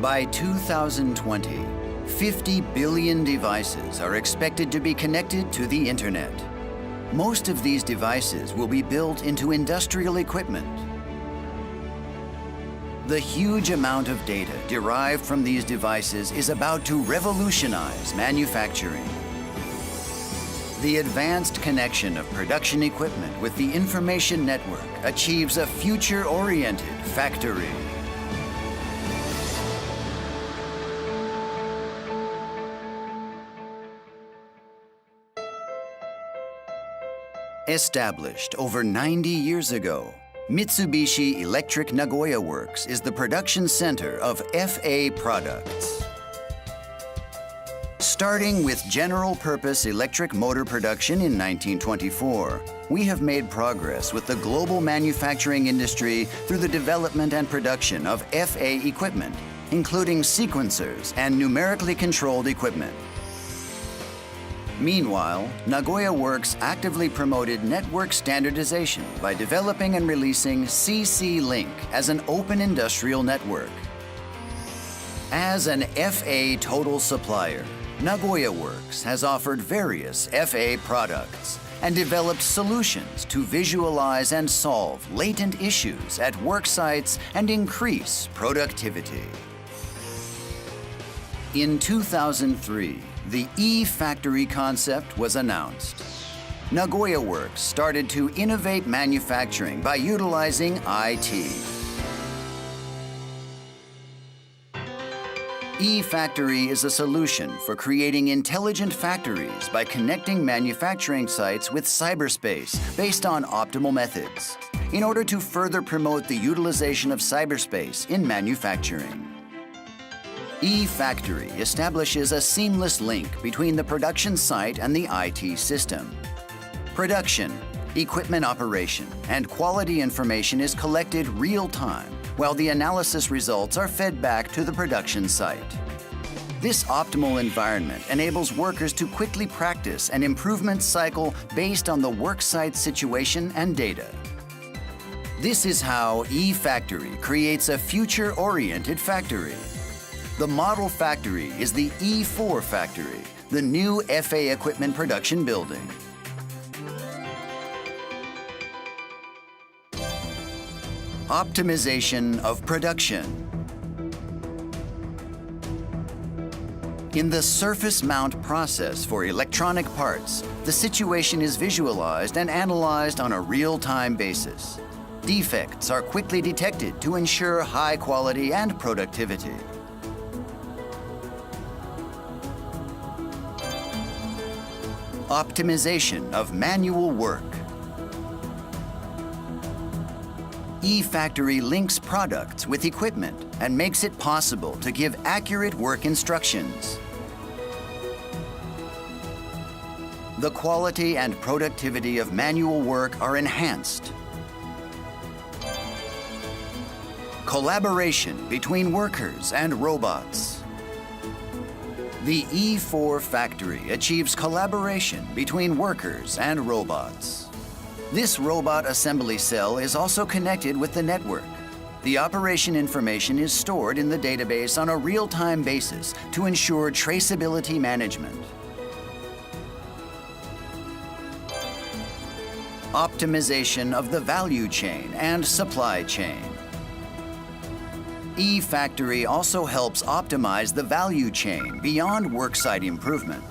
By 2020, 50 billion devices are expected to be connected to the internet. Most of these devices will be built into industrial equipment. The huge amount of data derived from these devices is about to revolutionize manufacturing. The advanced connection of production equipment with the information network achieves a future-oriented factory. Established over 90 years ago, Mitsubishi Electric Nagoya Works is the production center of FA products. Starting with general-purpose electric motor production in 1924, we have made progress with the global manufacturing industry through the development and production of FA equipment, including sequencers and numerically controlled equipment. Meanwhile, Nagoya Works actively promoted network standardization by developing and releasing CC-Link as an open industrial network. As an FA total supplier, Nagoya Works has offered various FA products and developed solutions to visualize and solve latent issues at work sites and increase productivity. In 2003, the E-Factory concept was announced. Nagoya Works started to innovate manufacturing by utilizing IT. E-Factory is a solution for creating intelligent factories by connecting manufacturing sites with cyberspace based on optimal methods, in order to further promote the utilization of cyberspace in manufacturing. E-Factory establishes a seamless link between the production site and the IT system. Production, equipment operation, and quality information is collected real-time, while the analysis results are fed back to the production site. This optimal environment enables workers to quickly practice an improvement cycle based on the worksite situation and data. This is how E-Factory creates a future-oriented factory. The model factory is the E4 factory, the new FA equipment production building. Optimization of production. In the surface mount process for electronic parts, the situation is visualized and analyzed on a real-time basis. Defects are quickly detected to ensure high quality and productivity. Optimization of manual work. E-Factory links products with equipment and makes it possible to give accurate work instructions. The quality and productivity of manual work are enhanced. Collaboration between workers and robots. The E4 factory achieves collaboration between workers and robots. This robot assembly cell is also connected with the network. The operation information is stored in the database on a real-time basis to ensure traceability management. Optimization of the value chain and supply chain. E-Factory also helps optimize the value chain beyond worksite improvement.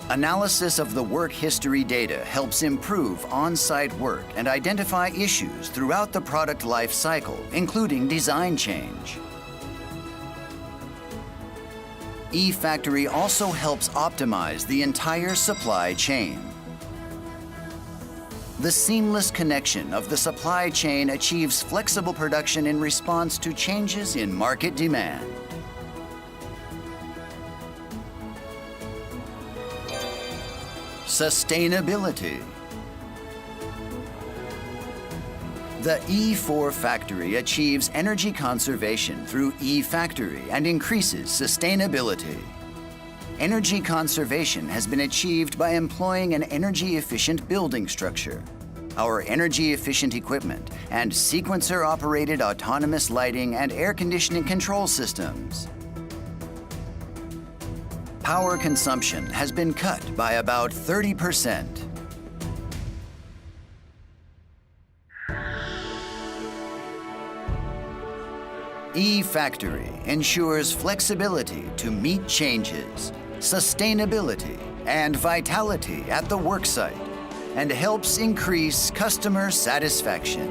Analysis of the work history data helps improve on-site work and identify issues throughout the product life cycle, including design change. E-Factory also helps optimize the entire supply chain. The seamless connection of the supply chain achieves flexible production in response to changes in market demand. Sustainability. The E4 factory achieves energy conservation through E-Factory and increases sustainability. Energy conservation has been achieved by employing an energy-efficient building structure. our energy-efficient equipment, and sequencer-operated autonomous lighting and air conditioning control systems. Power consumption has been cut by about 30%. eFactory ensures flexibility to meet changes, sustainability, and vitality at the worksite, and helps increase customer satisfaction.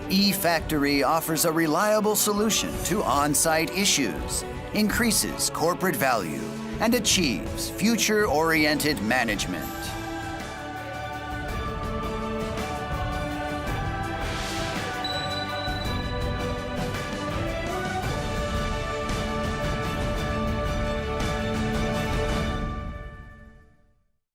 eFactory offers a reliable solution to on-site issues, increases corporate value, and achieves future-oriented management.